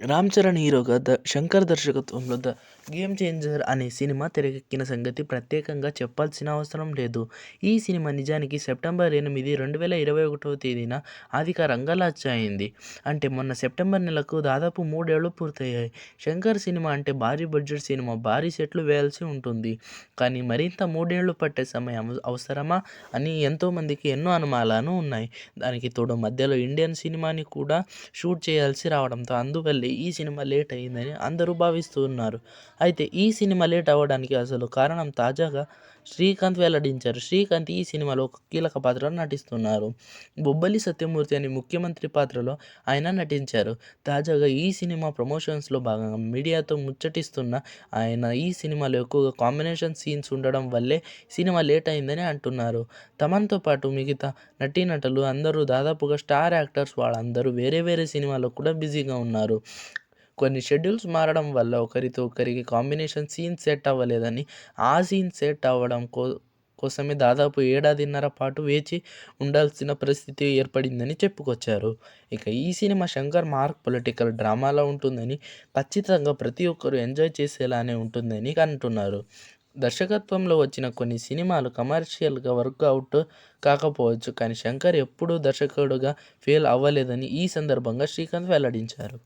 రామ్ చరణ్ హీరోగా శంకర్ దర్శకత్వంలో 'the game changer' అనే సినిమా తెరకెక్కిన సంగతి ప్రత్యేకంగా చెప్పాల్సిన అవసరం లేదు. ఈ సినిమా నిజానికి సెప్టెంబర్ 8, 2021వ తేదీన అధికారంగా లాంచ్ అయింది. అంటే మొన్న సెప్టెంబర్ నెలకు దాదాపు 3 ఏళ్లు పూర్తయ్యాయి. శంకర్ సినిమా అంటే భారీ బడ్జెట్ సినిమా, భారీ సెట్లు వేయాల్సి ఉంటుంది. కానీ మరింత 3 ఏళ్లు పట్టే సమయం అవసరమా అని ఎంతోమందికి ఎన్నో అనుమానాలు ఉన్నాయి. దానికి తోడు మధ్యలో ఇండియన్ సినిమాని కూడా షూట్ చేయాల్సి రావడంతో అందువల్లే ఈ సినిమా లేట్ అయిందని అందరూ భావిస్తున్నారు. అయితే ఈ సినిమా లేట్ అవ్వడానికి అసలు కారణం తాజాగా శ్రీకాంత్ వెల్లడించారు. శ్రీకాంత్ ఈ సినిమాలో ఒక కీలక పాత్రలో నటిస్తున్నారు. బొబ్బిలి సత్యమూర్తి అని ముఖ్యమంత్రి పాత్రలో ఆయన నటించారు. తాజాగా ఈ సినిమా ప్రమోషన్స్లో భాగంగా మీడియాతో ముచ్చటిస్తున్న ఆయన ఈ సినిమాలో ఎక్కువగా కాంబినేషన్ సీన్స్ ఉండడం వల్లే సినిమా లేట్ అయిందని అంటున్నారు. తమన్తో పాటు మిగతా నటీనటులు అందరూ దాదాపుగా స్టార్ యాక్టర్స్ వాళ్ళందరూ వేరే వేరే సినిమాల్లో కూడా బిజీగా ఉన్నారు. కొన్ని షెడ్యూల్స్ మారడం వల్ల ఒకరితో ఒకరికి కాంబినేషన్ సీన్ సెట్ అవ్వలేదని, ఆ సీన్ సెట్ అవ్వడం కోసమే దాదాపు ఏడాదిన్నర పాటు వేచి ఉండాల్సిన పరిస్థితి ఏర్పడిందని చెప్పుకొచ్చారు. ఇక ఈ సినిమా శంకర్ మార్క్ పొలిటికల్ డ్రామాలా ఉంటుందని, ఖచ్చితంగా ప్రతి ఒక్కరూ ఎంజాయ్ చేసేలానే ఉంటుందని అంటున్నారు. దర్శకత్వంలో వచ్చిన కొన్ని సినిమాలు కమర్షియల్గా వర్కౌట్ కాకపోవచ్చు, కానీ శంకర్ ఎప్పుడూ దర్శకుడుగా ఫెయిల్ అవ్వలేదని ఈ సందర్భంగా శ్రీకాంత్ వెల్లడించారు.